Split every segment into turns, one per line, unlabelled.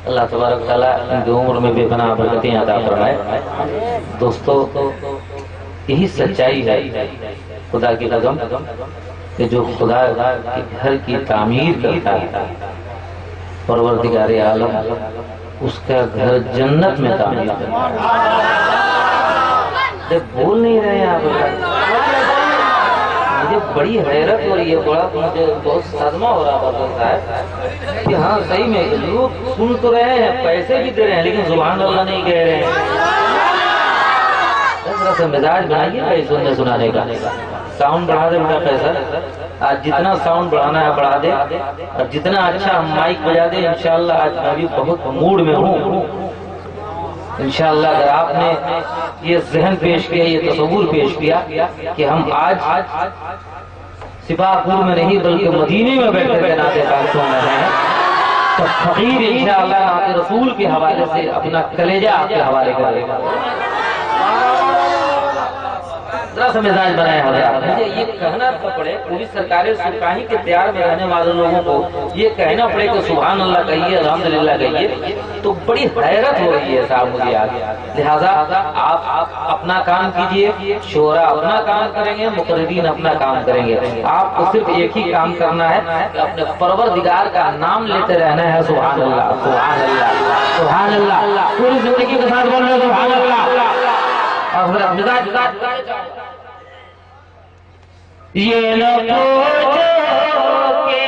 अल्लाह तबारक तआला इनकी उम्र में बेपनाह बरकतें अता फरमाए। दोस्तों, यही सच्चाई है खुदा की कसम कि जो खुदा के घर की तामीर करता है, परवरदिगार आलम उसका घर जन्नत में तामीर करता है। जब बोल नहीं रहे हैं आप, मुझे बड़ी हैरत हो रही है, मुझे बहुत सदमा हो रहा होता है कि हाँ सही में लोग सुन तो रहे हैं, पैसे भी दे रहे हैं, लेकिन सुभान अल्लाह नहीं कह रहे हैं। थोड़ा सा मिजाज बनाइए भाई सुनने सुनाने का। साउंड बढ़ा दे बेटा पैसा, आज जितना साउंड बढ़ाना है बढ़ा दे, और जितना अच्छा माइक बजा दे। इंशाल्लाह आज मैं भी बहुत मूड में हूँ। इंशाल्लाह अगर आपने ये जहन पेश किया, ये तस्वुर पेश किया कि हम आज सिपाहपुर में नहीं बल्कि मदीने में बैठ कर नाते पाक सुन रहे हैं, तो फकीर इंशाल्लाह नाते रसूल के हवाले से अपना कलेजा आपके हवाले करेगा। जरा सा मिजाज बनाया हजरात। मुझे ये कहना पड़े, पूरी सरकारी सुरकाही के प्यार में रहने वाले लोगों को ये कहना पड़े कि सुभान अल्लाह कहिए, अल्हम्दुलिल्लाह कहिए, तो बड़ी हैरत हो रही है साहब मुझे आज। लिहाजा आप अपना काम कीजिए, शोरा अपना काम करेंगे, मुकर्रिबीन अपना काम करेंगे। आपको सिर्फ एक ही काम करना है, अपने परवरदिगार का नाम लेते रहना है। सुभान अल्लाह, सुभान अल्लाह, सुभान अल्लाह, पूरी जिंदगी के साथ बोल रहे सुभान अल्लाह। और मिजाज ये न पूछो के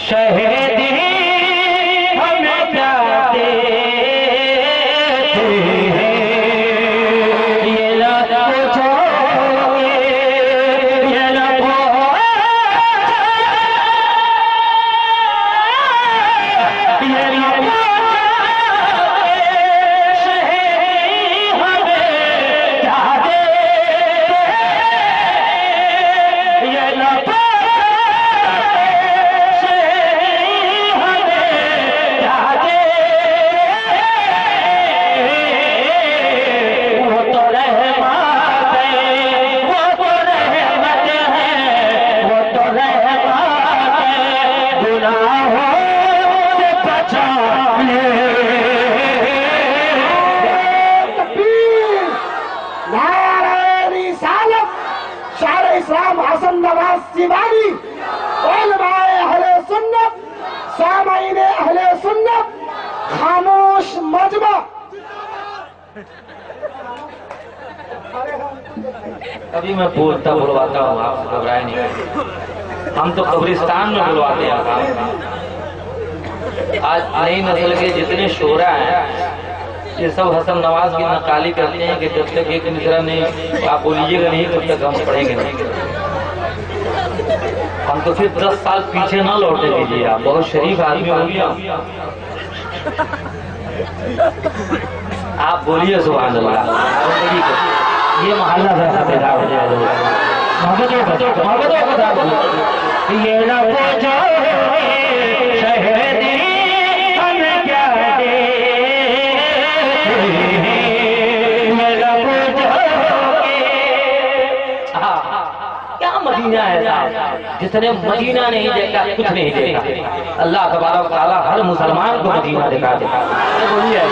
शहीद हमें जाते थे, ये न पूछो के, ये न पूछो, ये न खामोश मजमा। अभी मैं बोलता बुलवाता हूँ, आप घबराए नहीं, हम तो कब्रिस्तान में बुलवाते हैं। आज नई नस्ल के जितने शोरा हैं ये सब हसन नवाज की नकाली करते हैं कि जब तक एक मिसरा नहीं आप बोलिएगा नहीं तब तक हम पढ़ेंगे नहीं। हम तो फिर 10 साल पीछे ना लौटे दीजिए, आप बहुत शरीफ आदमी हो गया। आप बोलिए सुभान अल्लाह। ये मोहल्ला वैसा पैदा हो जाएगा। ये ना पूछो शहीद हमें क्या दे, क्या मदीना है साहब, जिसने मदीना नहीं देखा कुछ नहीं देखा। अल्लाह तबारक व तआला हर मुसलमान को मदीना दिखा दे। बोलिए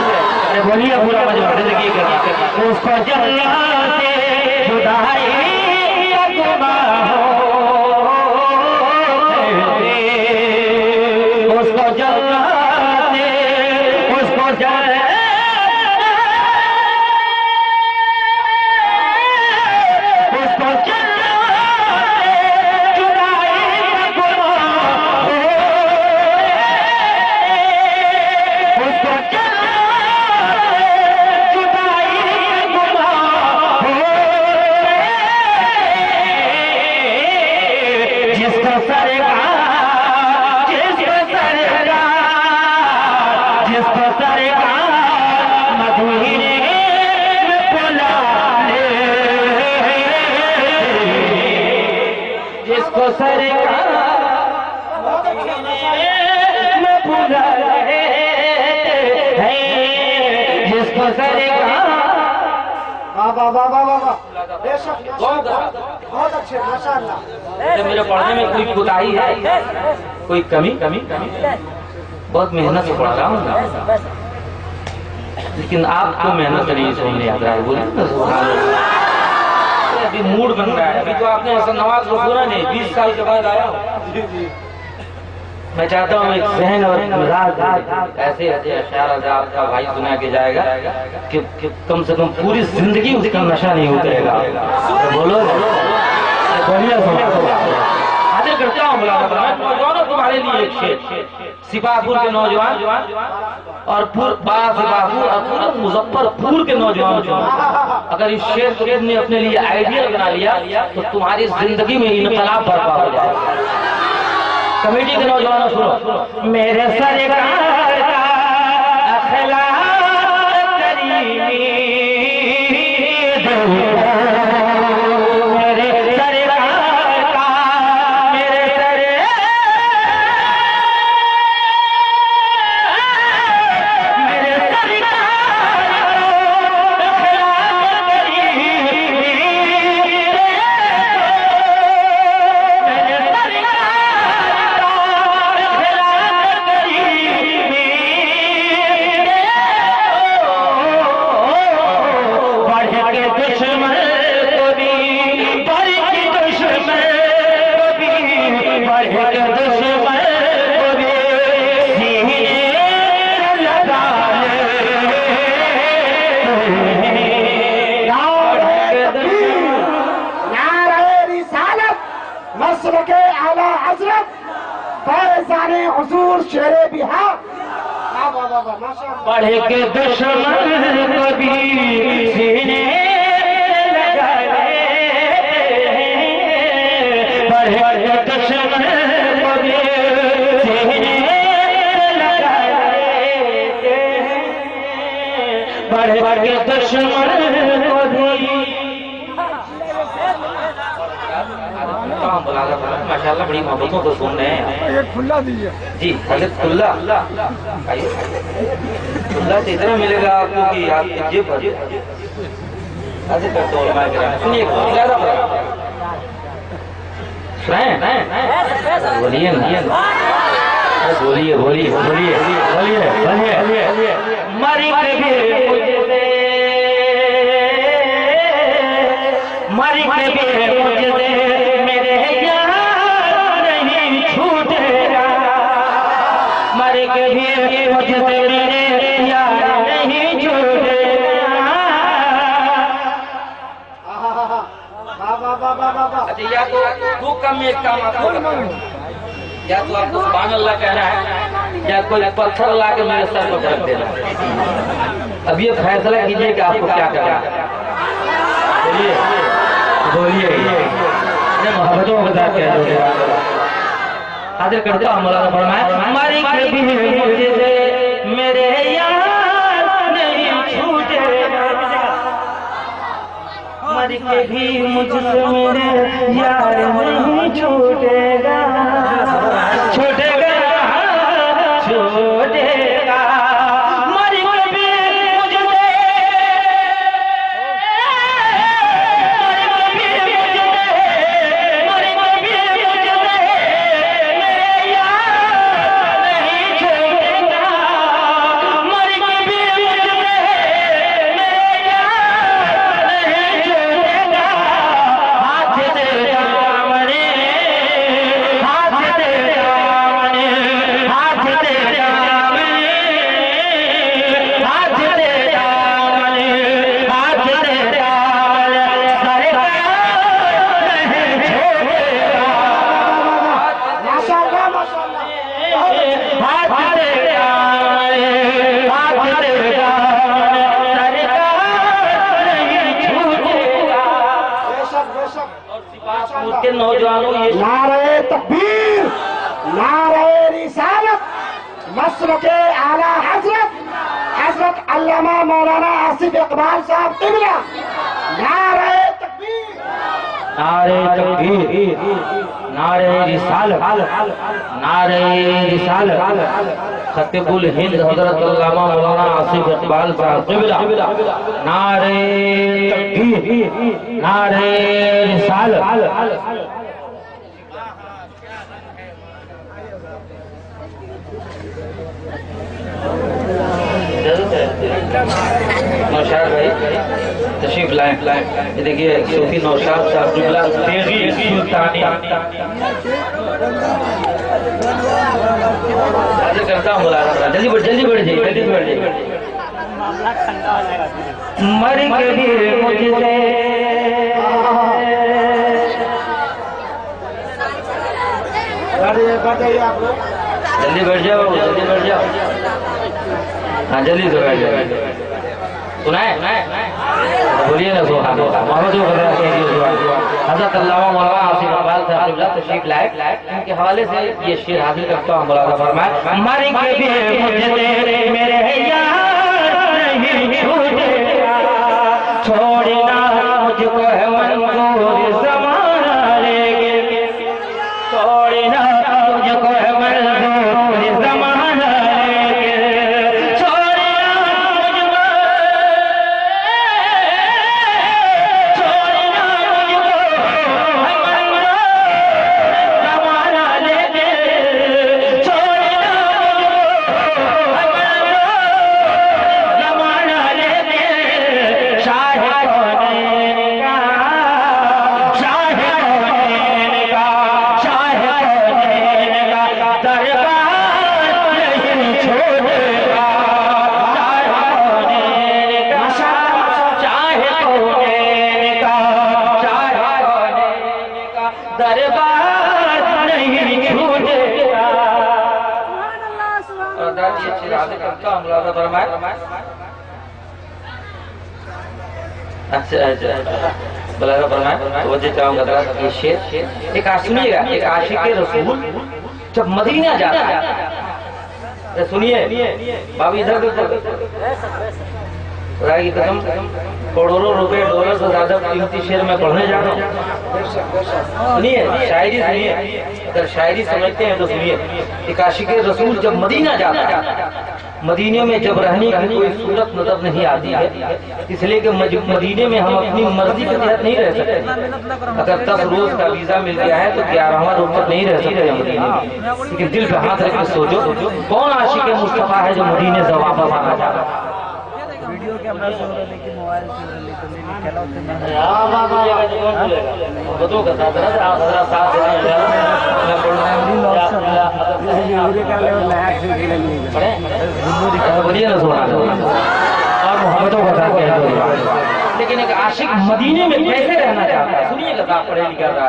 बोलिए पूरा मजमा जिंदगी का उसको जन्नत से जुदाई गुनाह उसको जन्नत से उसको
बहुत अच्छे माशाअल्लाह।
मेरे पढ़ने में कोई कोताही है, कोई कमी? बहुत मेहनत से पढ़ रहा हूँ, लेकिन आपको मेहनत नहीं सुनने आता है। बोले अभी मूड बन रहा है। अभी तो आपने ऐसा नवाज को सुना नहीं, 20 साल के बाद आया हूँ। मैं चाहता हूँ एक जहन और मिजाज ऐसे अशार आपका भाई सुना के जाएगा कि कम से कम पूरी जिंदगी उसका नशा नहीं उतरेगा। तो बोलो बढ़िया हाजिर करता हूँ। नौजवानों तुम्हारे लिए एक शेर, सिपाहपुर के नौजवान और सिपाहपुर और पूरे मुजफ्फरपुर के नौजवान, अगर इस शेर को तुमने अपने लिए आइडियल बना लिया तो तुम्हारी जिंदगी में इनकलाब बर्पा हो जाएगा। कमेटी के नौजवानों सुनो। मेरे सरकार का अखलाक करीमी,
हुजूर शेरे बिहार
पढ़े के दुश्मन कभी सीने लगाए, पढ़े के दुश्मन कभी सीने लगाए, पढ़े के दुश्मन कभी। माशाल्लाह बड़ी मोहब्बतों को सुन रहे हैं।
एक खुला दीजिए
जी हजरत खुल्ला, आइए खुल्ला तो इतना मिलेगा आपको कि आपकी जेब भर ऐसे करते हो। सुनिए बोलिए बोलिए बोलिए बोलिए बोलिए मरी के मुझे मेरे यार नहीं छूटेगा, मर के भी मुझे मेरे यार नहीं छूटेगा। अच्छा या तो दो काम में एक काम आपको करना है, या तो आपको सुभान अल्लाह कहना है या कोई पत्थर ला के मेरे सर पर रख देना। अब ये फैसला कीजिए कि आपको क्या करना है। बोलिए मोहब्बतों के साथ कह दो। हाजिर करता हूँ मौलाना फरमाए मरी के भी मुझसे मेरे यार नहीं छूटेगा, मरी के भी मुझसे मेरे यार नहीं छूटेगा, छूटेगा छूटेगा। के नौजवानों ये
नारे तकबीर, नारे रिसालत, मसलके आला हजरत अल्लामा मौलाना आसिफ इकबाल साहब क़िबला। नारे तकबीर,
नारे तकबीर, नारे रिसालत, नारे रिसालत। खतीबुल हिंद हजरत अल्लामा मौलाना आसिफ इकबाल साहब क़िबला, नारे तकबीर, नारे रिसालत। नौशाद भाई तशरीफ लाए। ये देखिए सूफी नौशाद साहब क़िबला तेगी सुल्तानी करता हूँ। जल्दी बढ़ जाइए, जल्दी बढ़ जाइए। मर के भी मुझसे जल्दी बैठ जाओ, जल्दी बैठ जाओ। हाँ जल्दी से बैठ जाओ। सुनाए बोलिए ना सुभान अल्लाह। हज़रत अल्लामा मौलाना आसिफ इकबाल साहब क़िबला तशरीफ लाए। इनके हवाले से ये शेर हाजिर करता हूँ। मौलाना फरमाए, मर के भी मुझसे मेरे यार नहीं छूटे, छोड़ना मुझको है मंजूर ज़माना लेके, छोड़ना मुझको है मंजूर ज़माना लेके, छोड़ना मुझको, छोड़ना मुझको है मंजूर ज़माना लेके, छोड़ना मुझको है मंजूर ज़माना लेके, शाह कौनैन का, शाह कौनैन का, शाह कौनैन का दरबार नहीं छोड़ेगा, शाह कौनैन का, शाह कौनैन का, शाह कौनैन का दरबार नहीं छूटेगा। और दादी अच्छी राज़ी करता हूँ। मुलाज़ा फरमाए, अच्छा मुलाज़ा फरमाए, तवज्जो चाहूँगा ये शेर। एक सुनिएगा, एक आशिक़ रसूल जब मदीना जाता है, सुनिए बाबी इधर खुदा की कसम करोड़ों रुपए डॉलर से ज्यादा कीमती शेर में पढ़ने जा रहा हूँ। सुनिए शायरी, सुनिए, अगर शायरी समझते हैं तो सुनिए। एक आशिक़ रसूल जब मदीना जाता है, मदीने में जब रहने की कोई सूरत नजर नहीं आती है, इसलिए कि मदीने में हम अपनी मर्जी के तहत नहीं रह सकते। अगर 10 रोज का वीजा मिल गया है तो 11वां रोज तक नहीं रह सकते मदीने में। लेकिन दिल पे हाथ रख के सोचो, कौन आशिक़ मुस्तफा है जो मदीने से वापस आना चाह रहा है?
वीडियो कैमरा से हो रहा है लेकिन मोबाइल से हो रहा है, लेकिन खेला होते हैं।
लेकिन एक आशिक मदीने में कैसे रहना चाहता है? सुनिएगा, पढ़े लिखा रहा।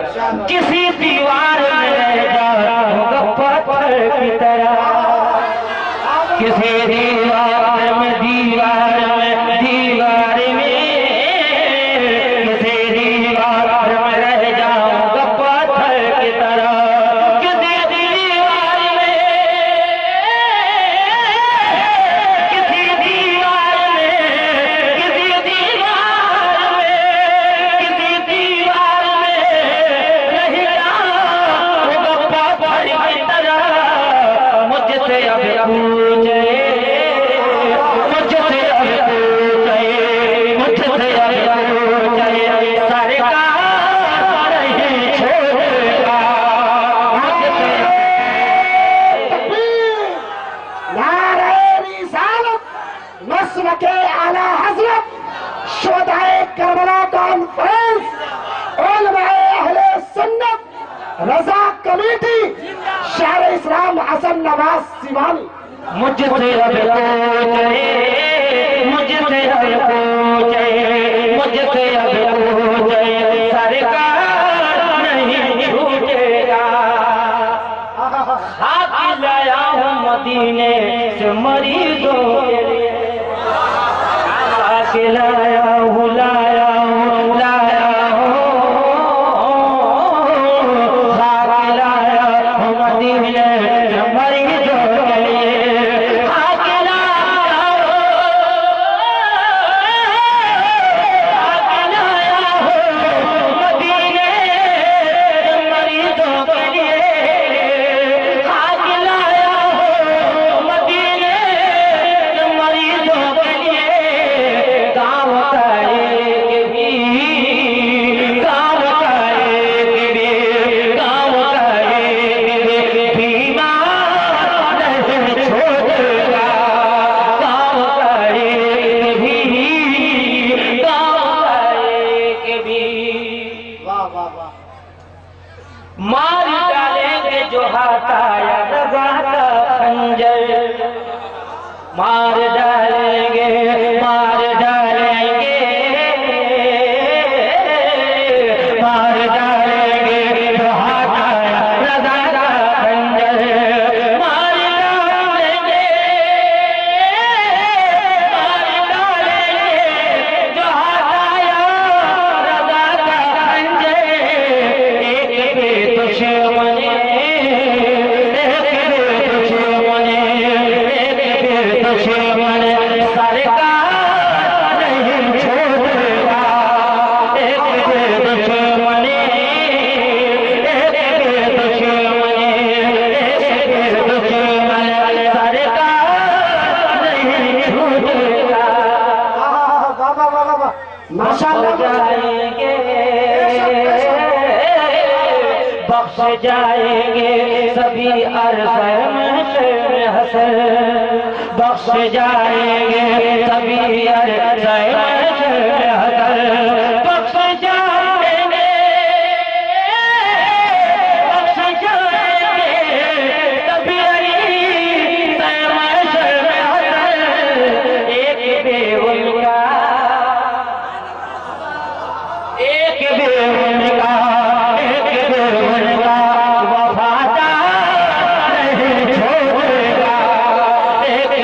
किसी दीवार में रह जाऊंगा पत्थर की तरह, किसी दीवार में, दीवार में, दीवार में, किसी दीवार में रह जाऊंगा पत्थर की तरह, किसी दीवार में, किसी दीवार में, किसी दीवार में, किसी दीवार में रह जाऊंगा पत्थर की तरह। मुझसे अब पूछे, मुझसे अब पूछे, मुझसे अब पूछे, सरकार नहीं छोड़ेगा, मुझसे।
नारे रिसालत, नस्ल के आला हजरत, शुहदाए करबला कॉन्फ्रेंस, उलमाए अहले सुन्नत, रजा कमेटी, शायर इस्लाम हसन नवाज सिवानी।
मुझसे अब पूछे, मुझसे अब पूछे, मुझसे अब पूछे, सरकार नहीं छूटेगा। खाक लाया हूँ मदीने से मरीजों के लिए, खाक लाया हूँ, लाया हूँ, लाया हूँ, खाक लाया हूँ मदीने से मरीजों के लिए, खाक लाया हूँ, खाक लाया हूँ मदीने से मरीजों के लिए, खाक लाया हूँ मदीने उठाता या रज़ा का खंजर, मार डालेंगे मार डालेंगे मार डालेंगे जो हाथ आया रज़ा का खंजर, मार डालेंगे जो हाथ आया रज़ा का खंजर। एक भी दुश्मन दुश्मन सरकार नहीं छोड़ेगा, एक भी दुश्मन सरकार नहीं छोड़ेगा।
माशाअल्लाह
जाएंगे बख्श जाएंगे सभी अरसा महशर हसर, बख्श जाएंगे सभी अरसा महशर हसर, बख्श जाएंगे सभी अरसा महशर हसर। एक भी उनका एक भी उनका वफादार नहीं छोड़ेगा, एक भी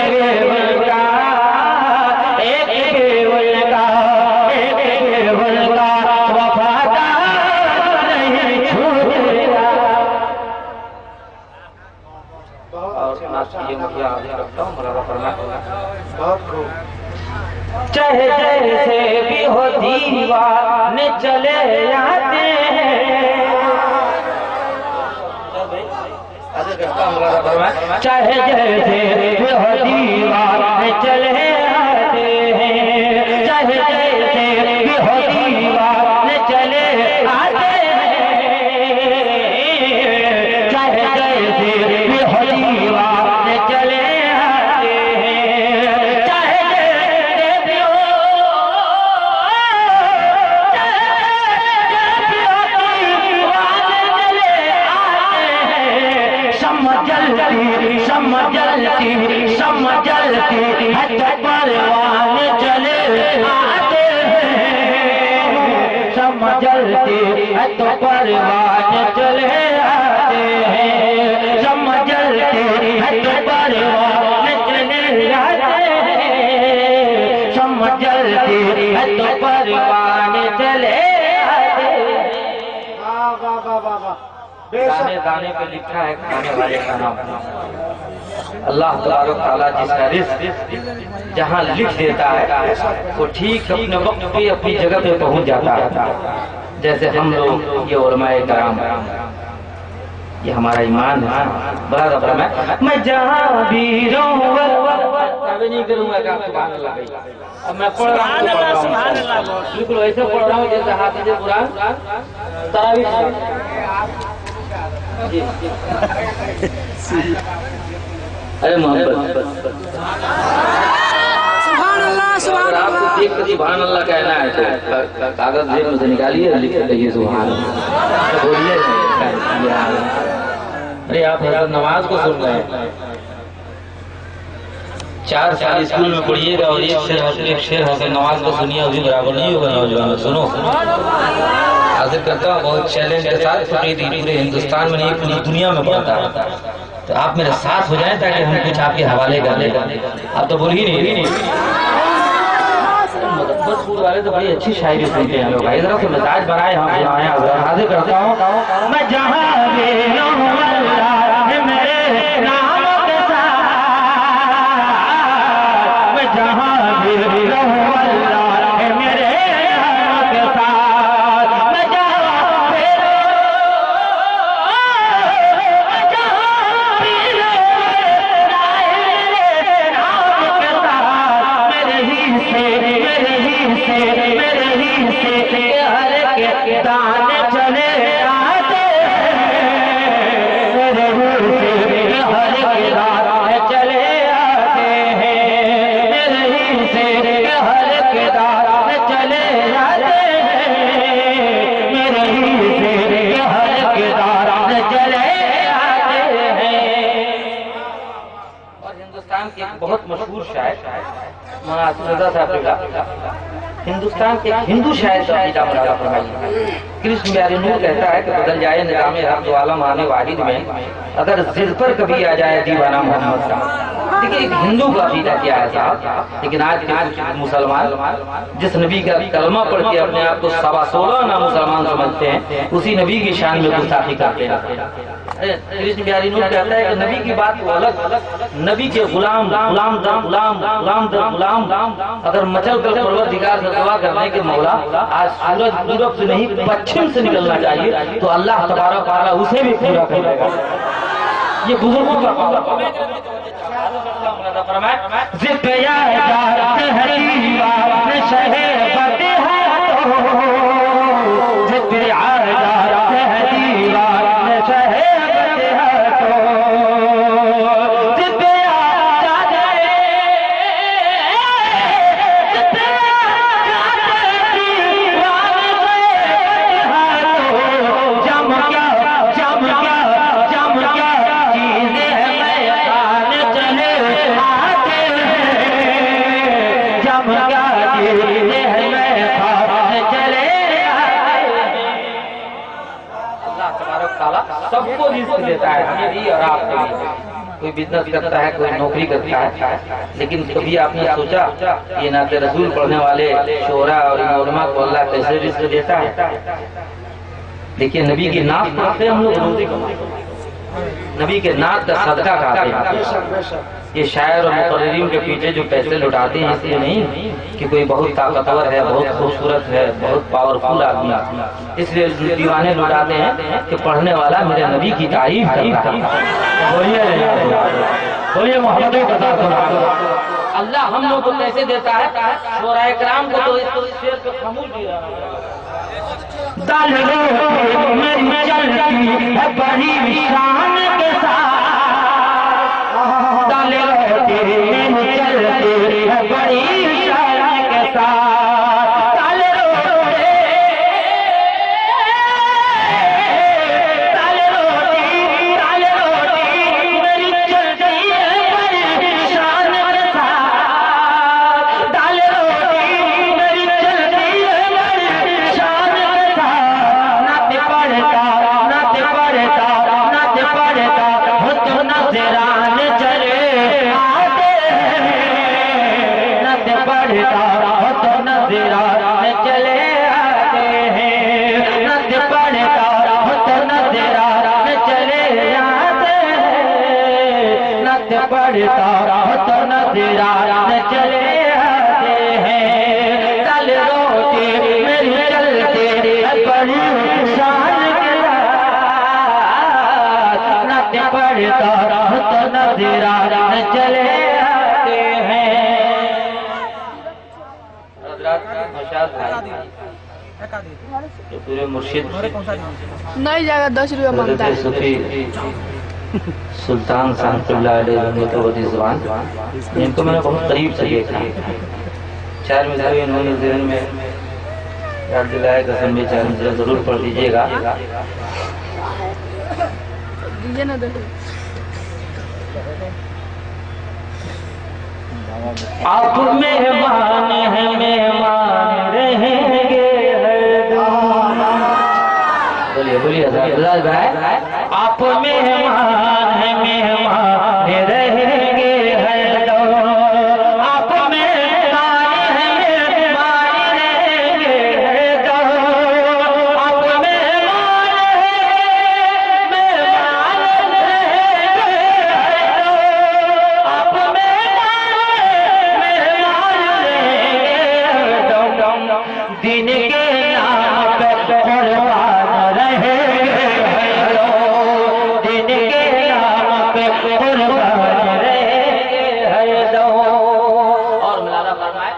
उनका वफादार नहीं छोड़ेगा। चाहे जैसे भी हो दीवाने चले आते हैं, चाहे जैसे भी हो दीवाने चले आते हैं, चाहे जैसे भी हो दीवाने चले आते हैं, चाहे जैसे भी हो दीवाने चले आते हैं, चाहे जैसे भी हो समझलती है तो परवान चले आते हैं, समझलती है तो परवान चले आते हैं, समझलती है तो परवान चले आते हैं, समझलती है तो परवान चले आते हैं। गाने गाने पे लिखा है खाने वाले का नाम। अल्लाह तबारक तआला जिसका रिज़्क़ जहाँ लिख देता है वो ठीक अपने वक्त पे अपनी जगह पे पहुँच जाता है। जैसे हम लोग ये उलमाए कराम, ये हमारा ईमान है। बराबर मैं जहाँ भी रहूँगा नहीं करूँगा कि आप सुभान अल्लाह। अब मैं पढ़ रहा हूँ बिल्कुल ऐसे पढ़ रहा हूँ जैसे हाफिज़ कुरान तरावीह। अरे मोहब्बत अगर आपको देख कर सुभान अल्लाह कहना है तो कागज जेब में से निकालिए, लिख के कहिए सुभान अल्लाह, बोलिए। अरे आप हज़रत नमाज को सुन रहे हैं, 4 साल स्कूल में पढ़िएगा और एक शेर हज़रत नमाज को सुनिए, उसी बराबर नहीं होगा। नौजवान सुनो, हाजिर करता हूँ बहुत चैलेंज के साथ, पूरे हिंदुस्तान में नहीं पूरी दुनिया में पढ़ता है, तो आप मेरे साथ हो जाएं ताकि हम कुछ आपके हवाले कर दें। आप तो बोल ही नहीं। मुजफ्फरपुर वाले तो बड़ी अच्छी शायरी सुनते हैं लोग, इधर से मिजाज बनाए हम हाजिर करता हूँ। मैं जहाँ भी रहूँ अल्लाह मेरे नाम के साथ, मैं जहाँ भी रहूँ अल्लाह मेरे नाम के साथ, मैं जहाँ भी दाने चले आते हैं, एक बहुत मशहूर शायर मौलाना रजा साहब का हिंदुस्तान के हिंदू शायर का अकीदा मुरादा फरमाइए। कृष्ण प्यारे नूर कहता है कि बदल जाए निज़ाम हक दो आलम आने वाहिद में अगर जिद पर कभी आ जाए दीवाना मोहम्मद का। देखिए एक हिंदू का अकीदा क्या है साहब, लेकिन आज के मुसलमान जिस नबी का कलमा पढ़ के अपने आप को 16.25 ना मुसलमान समझते हैं, उसी नबी की शान में गुस्ताखी करते हैं। कृष्ण प्यारी नूर कहता है कि नबी की बात वो अलग, नबी के गुलाम गुलाम दर गुलाम गुलाम दर गुलाम अगर मचल कर परवरदिगार से दुआ करने के मौला आज सूरज पूरब से नहीं पश्चिम से निकलना चाहिए तो अल्लाह तबारक व तआला उसे भी पूरा कर देगा। ये बुजुर्गों का सबको रिस्क देता है, हमें भी और आपको भी। कोई बिजनेस करता है, कोई नौकरी करता है, लेकिन कभी आपने सोचा ये नाते रसूल पढ़ने वाले शोरा और उलमा को अल्लाह कैसे रिस्क देता है? देखिए नबी की नात पढ़ते हम लोग रोजी कमाते हैं, नबी के नात का सदका खाते हैं। ये शायर और मुकर्रिरीन के पीछे जो पैसे लुटाते हैं इसलिए नहीं कि कोई बहुत ताकतवर है, बहुत खूबसूरत है, बहुत पावरफुल आदमी, इसलिए दीवाने लुटाते हैं कि पढ़ने वाला मेरे नबी की तारीफ करता है। बोलिए मोहम्मद अल्लाह हम लोग को कैसे देता है? शोरा इकराम को तो इसको शेर पे खामोश दिया बड़ी शान के साथ डाले बड़ी शान के साथ डाले चले आते हैं। तो पूरे मुर्शिद
नहीं जाएगा, 10 रुपया मांगता है।
सुल्तान जुबान इनको मैंने बहुत करीब से देखा, 4 मिसाल इन्होंने जहन में याद दिलाया, कसम में 4 मिसाल जरूर पढ़ लीजिएगा। आप मेहमान हैं, मेहमान रहेंगे। बोलिए बोलिए भाई, आप मेहमान हैं, मेहमान रहेंगे। आप मेहमान हैं, मेहमान रहेंगे। आप मेहमान हैं, मेहमान रहेंगे। आप दिन के नाम पे कुर्बान रहे, दिन के नाम पे कुर्बान रहे दो। और मिलाना फरमाए,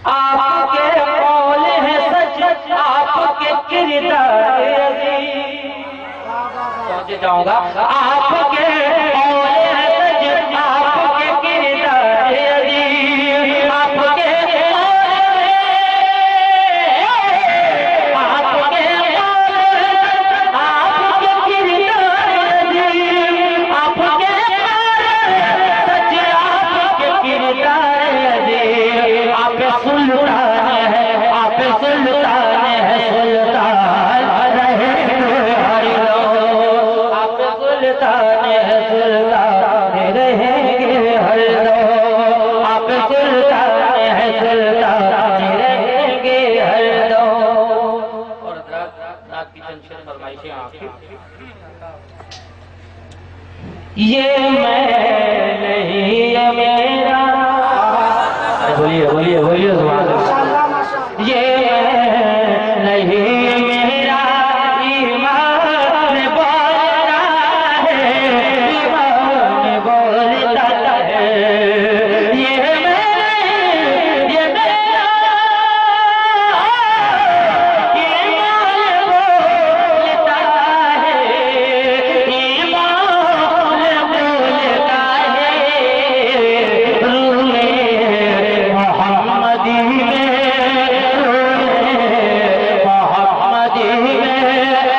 आपके कौल है सच, आपके किरदार अजीब। पहुंचे जाऊंगा, आपके कौल है सच, आपके किरदार अजीब। आपके आपके किरदार अजीब। ये मैं नहीं ये मेरा, बोलिए बोलिए बोलिए सुभान अल्लाह। ये मैं नहीं मेरा ईमान बोलता है, ईमान बोलता है। ये मैं ये मेरा ईमान बोलता है, ईमान बोलता है। रूहे मोहम्मदी में, मोहम्मदी में कुरान बोलता है,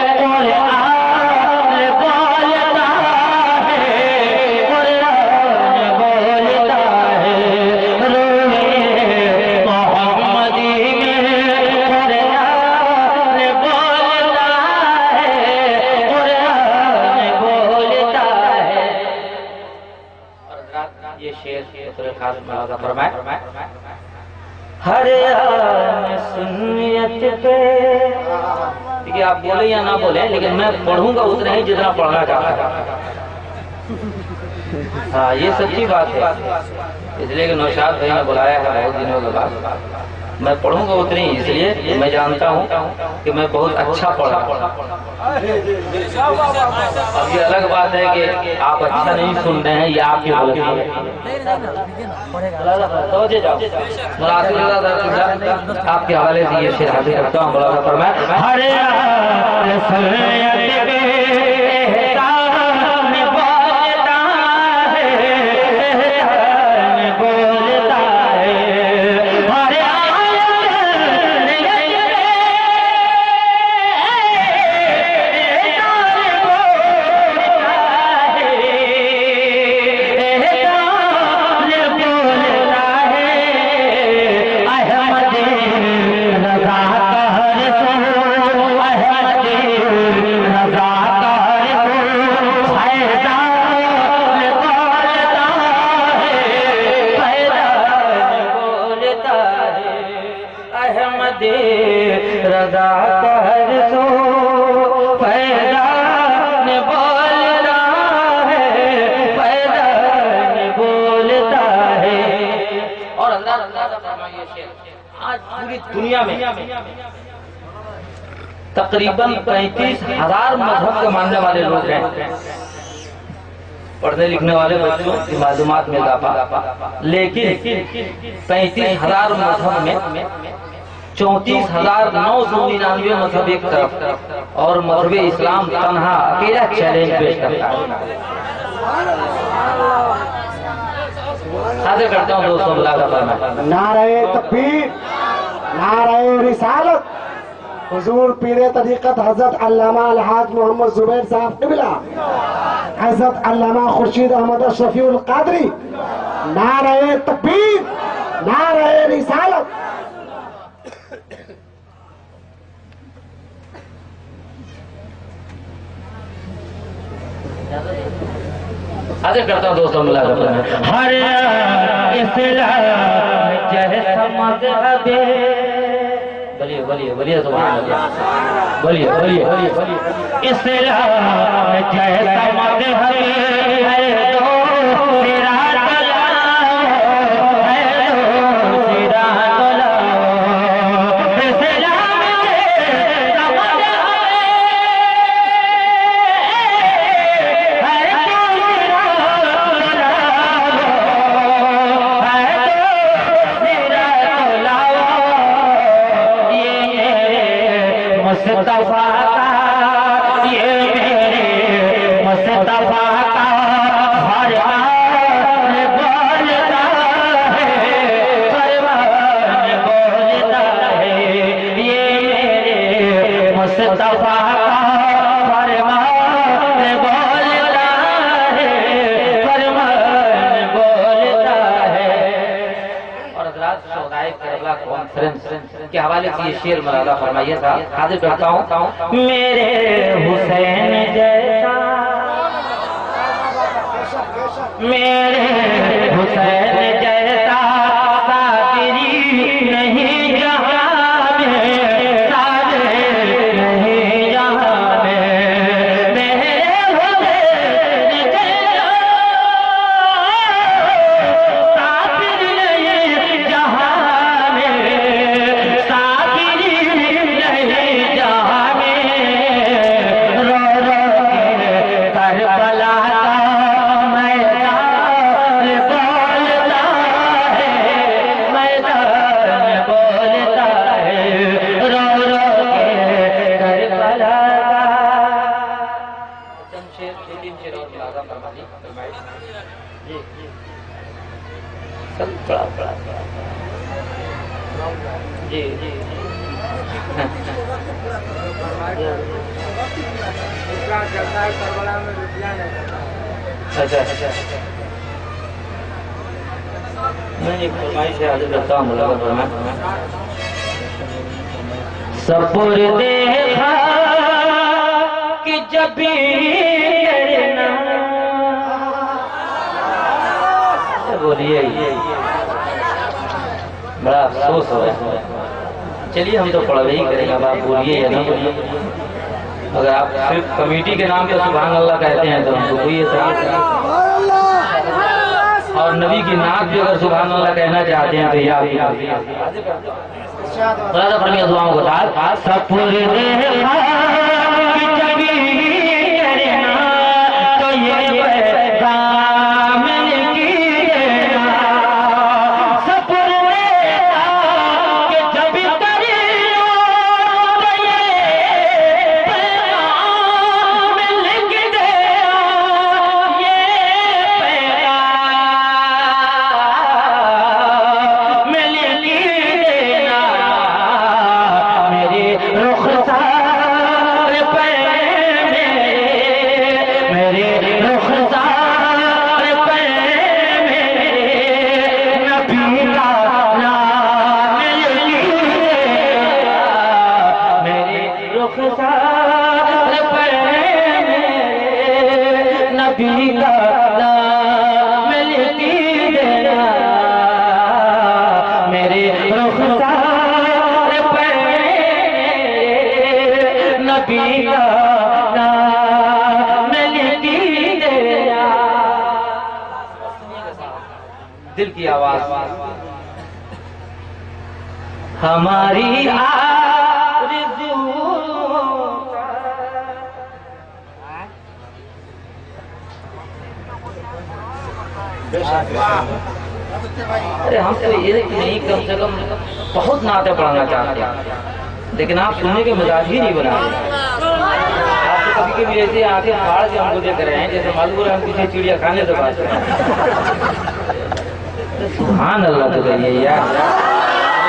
कुरान बोलता है। रूहे मोहम्मदी में कुरान बोलता है, कुरान बोलता है। और हज़रात ये शेर सूरह खास में का फरमाए, हर आन सुन्नियत पे, देखिए आप बोले या ना बोले लेकिन मैं पढ़ूंगा उतना ही जितना पढ़ना चाहता हूँ। हाँ ये सच्ची बात है, इसलिए कि नौशाद भाई ने बुलाया है बहुत दिनों के बाद। मैं पढ़ूंगा उतनी, इसलिए मैं जानता हूँ कि मैं बहुत अच्छा पढ़ा। अब ये अलग बात है कि आप अच्छा नहीं सुन रहे हैं, ये आपकी गलती है। आपके हवाले से ये शेर हाजिर करता हूँ। मौलाना फरमाए, हर रजा कर सो फैजान बोलता है, फैजान बोलता है। और आज पूरी दुनिया में तकरीबन 35,000 मजहब के मानने वाले लोग हैं। पढ़ने लिखने वाले बच्चों की मालूमात में इजाफा, लेकिन 35,000 मजहब में 34,999 मजहब एक तरफ और मजहब इस्लाम तन्हा अकेला चैलेंज पेश करता है। हाजिर करता हूँ दोस्तों,
नारे तकबीर, नारे रिसालत, हुजूर पीरे तरीक़त हजरत अल्लामा अलहाज मोहम्मद जुबैर साहब क़िबला, हजरत अल्लामा खुर्शीद अहमद शफीउल क़ादरी। नारे तकबीर, नारे रिसालत।
हाजिर करता हूँ दोस्तों, हर इस्लाम जैसा मज़हब, बोलिए बोलिए बोलिए सुभान अल्लाह, बोलिए बोलिए बोलिए। इस्लाम जैसा मज़हब है तो तेरा मुस्तफा का, ये मेरे मुस्तफा का फरमान बोलता है, फरमान बोलता है। ये मेरे मुस्तफा का फरमान बोलता है, फरमान बोलता है। और हज़रात शोहदाए करबला कॉन्फ्रेंस के हवाले से ये शेर मौलाना फरमाइए साहब। हाजिर करता हूँ, मेरे हुसैन जैसा, मेरे हुसैन जैसा सादरी नहीं जहां में, सादरी नहीं जहां में। जी जी अच्छा नहीं फरमाइश है आज करता हूँ मुलाकात फरमाइश सपुर देखा कि जब भी बोलिए बड़ा अफसोस हो रहा है। चलिए हम तो पढ़ाई ही करेंगे, अब आप बोलिए या ना बोलिए। अगर आप सिर्फ कमेटी के नाम पे सुभान अल्लाह कहते हैं तो हमको कोई ऐसा, और नबी की नाक भी अगर सुभान अल्लाह कहना चाहते हैं तो या दुआओं के साथ सपुर देखा कि जब करना तो ये पैगाम लिखी देना, सपुर देखा कि जब करना तो ये पैगाम लिख देना, ये पैगाम लिख देना, मेरे रुखसार पे मेरे रुखसार पे नबी का नाम लिख देना, मेरे रुखसार पे नबी का नाम लिख देना, मेरे रुखसार पे नबी का नाम लिख देना। दिल की आवाज हमारी आरज़ू अरे हम तो ये नहीं कम से कम बहुत नाते पढ़ाना चाहते हैं, लेकिन आप सुनने के मिजाज ही नहीं बनाए। आप तो कभी कभी ऐसे आंखें फाड़ के हमको देख रहे हैं जैसे मालूम है हम किसी चिड़िया खाने से बात कर रहे हैं। सुभान अल्लाह तो कहिए यार,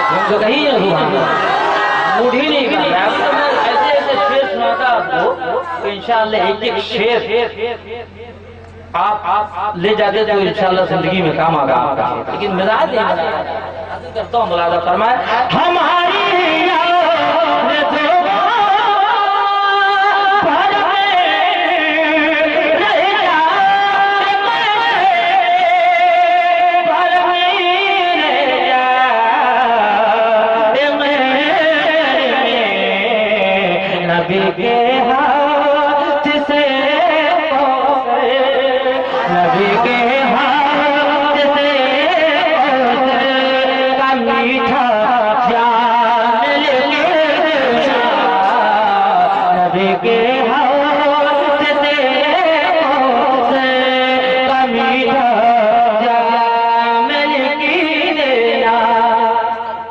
हम तो कही है सुभान अल्लाह, मूड ही नहीं कर रहा है। मैं ऐसे ऐसे शेर सुनाता आपको, इंशाअल्लाह एक एक शेर आप ले जाते तो इंशाअल्लाह जिंदगी में काम आगा आपका, लेकिन मिजाज नहीं करता हूँ। मुलादा फरमाए हमारी नबी के हाथ से नबी के हाथ से का मीठा जान लेना, नबी के हाथ से का मीठा जान लेना।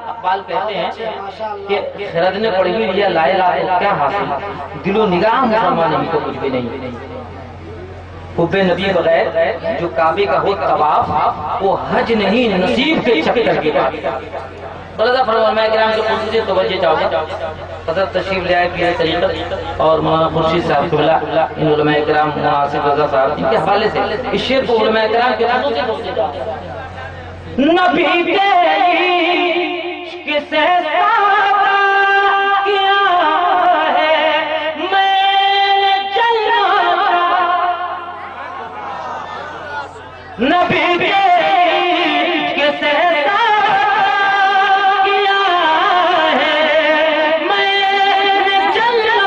अक़बाल कहते हैं कि खरद ने पढ़ी हुई लिया लायला तो क्या हासिल, दिलो निगाह मुसलमान नहीं तो कुछ भी नहीं। हुब्बे नबी बगैर जो काबे का हो तवाफ वो हज नहीं नसीब के चक्कर की बात। बलदा फरमाया किराम जो खुद से तवज्जो चाहोगे हज़रत तशरीफ ले आए पीर तरीक़त और मौलाना खुर्शीद साहब किबला इन उलमा किराम मुनासिब रज़ा साहब इनके हवाले से इस शेर को उलमा किराम के खुद से तवज्जो चाहोगे। नबी के किसे नबी के सहरा किया है, मैंने जलना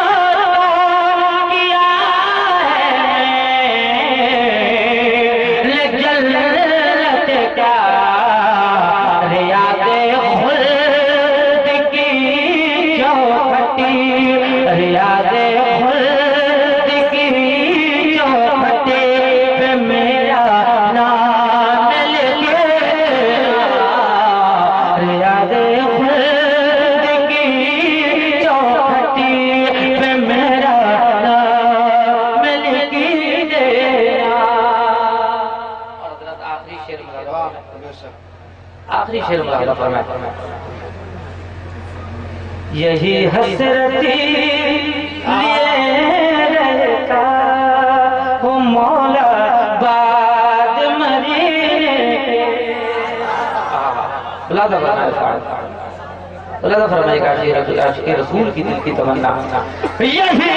किया है, जन्नत का रियाज़े खुल्द की आखिरी शेर मुलाहिजा फरमाए, यही हसरती लिए रहता हूँ मौला बाद मरीने फरमाए का आशिक़ रसूल की दिल की तमन्ना, यही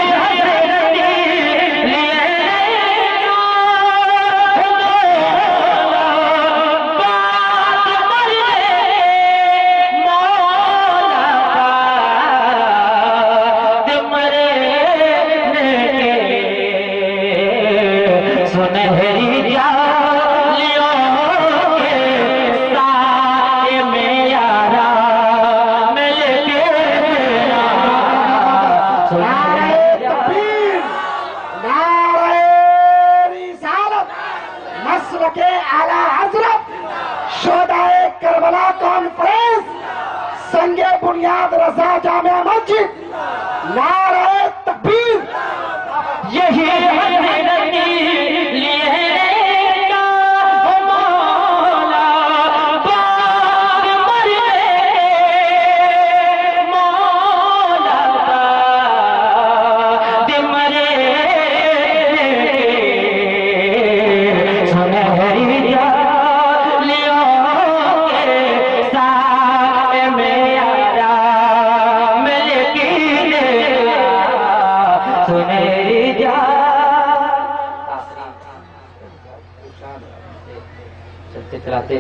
संगे बुनियाद रजा जामिया मस्जिद, नारे तकबीर,
यही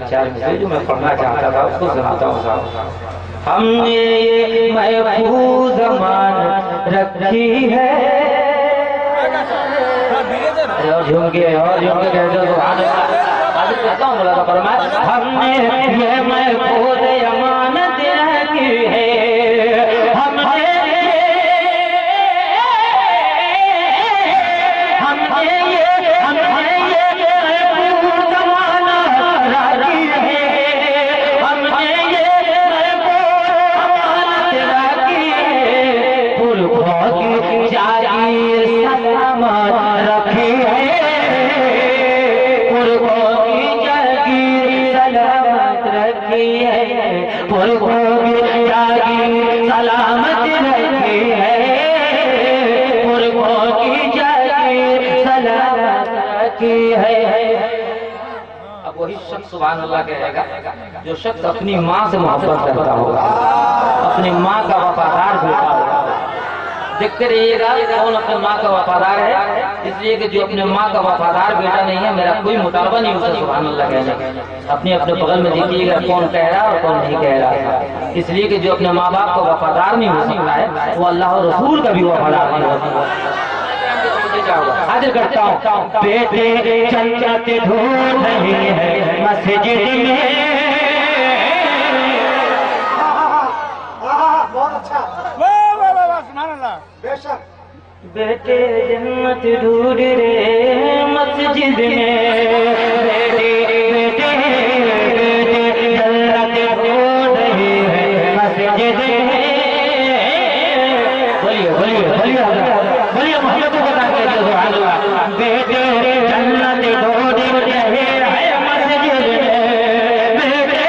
चार मिसरे जो मैं पढ़ना चाहता था उसको सुनाता हूँ साहब। हमने ये महफूज मान रखी है, और झूम के कहते हो कहता हूँ बोला था फरमाए, हमने ये महफूज अमानत रखी है, सुभान अल्लाह कहेगा जो शख्स अपनी माँ से मोहब्बत करता होगा, अपनी माँ का वफादार बेटा होगा। देखते रहिएगा कौन अपनी माँ का वफादार है, इसलिए कि जो अपने माँ का वफादार बेटा नहीं है मेरा कोई मुतालबा नहीं होता सुभान अल्लाह कहने। अपने अपने बगल में देखिएगा कौन कह रहा है और कौन नहीं कह रहा है, इसलिए कि जो अपने माँ बाप का वफादार नहीं हो सकता है वो अल्लाह और रसूल का भी वफादार नहीं होता। हाजिर करता हूँ, बेटे जन्नत ढूंढ रही है मस्जिद में,
बहुत अच्छा, बेशक
बेटे जन्नत ढूंढ रहे मस्जिद में, बेटे बेटे बेटे जन्नत ढूंढ रही है मस्जिद में। बोलिए बोलिए बोलिए बोलिए मोहम्मद को बता के सुभान अल्लाह, बेटे जन्नत ढूंढ रहे हैं मस्जिद में, बेटे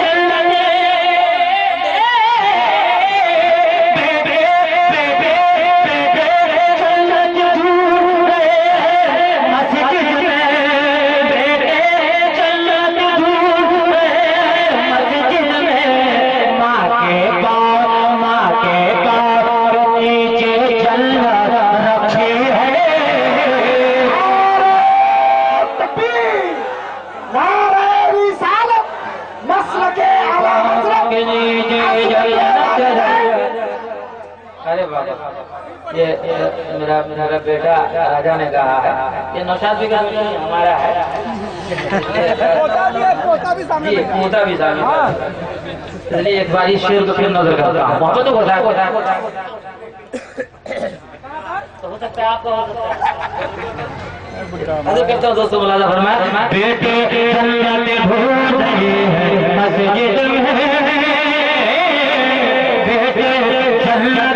जन्नत बेटे बेटे बेटे जन्नत ढूंढ रहे हैं मस्जिद में, बेटे जन्नत ढूंढ रहे हैं मस्जिद में, माँ के पाँव नीचे जन्नत रखी है,
नारे रिसालत, मसलके आला हज़रत
के नीचे जन्नत है। अरे बाबा ये मेरा बेटा राजा ने कहा है, ये नौशाद भी हमारा है, पोता भी सामने, इसलिए एक बार इस शेर को फिर नजर करता हूँ। मोहब्बत को बताया तो हो सकता है आपको करता हूँ दोस्तों मुलाजा फरमाए, बेटे जन्नत ढूंढ रही है मस्जिद में, बेटे जन्नत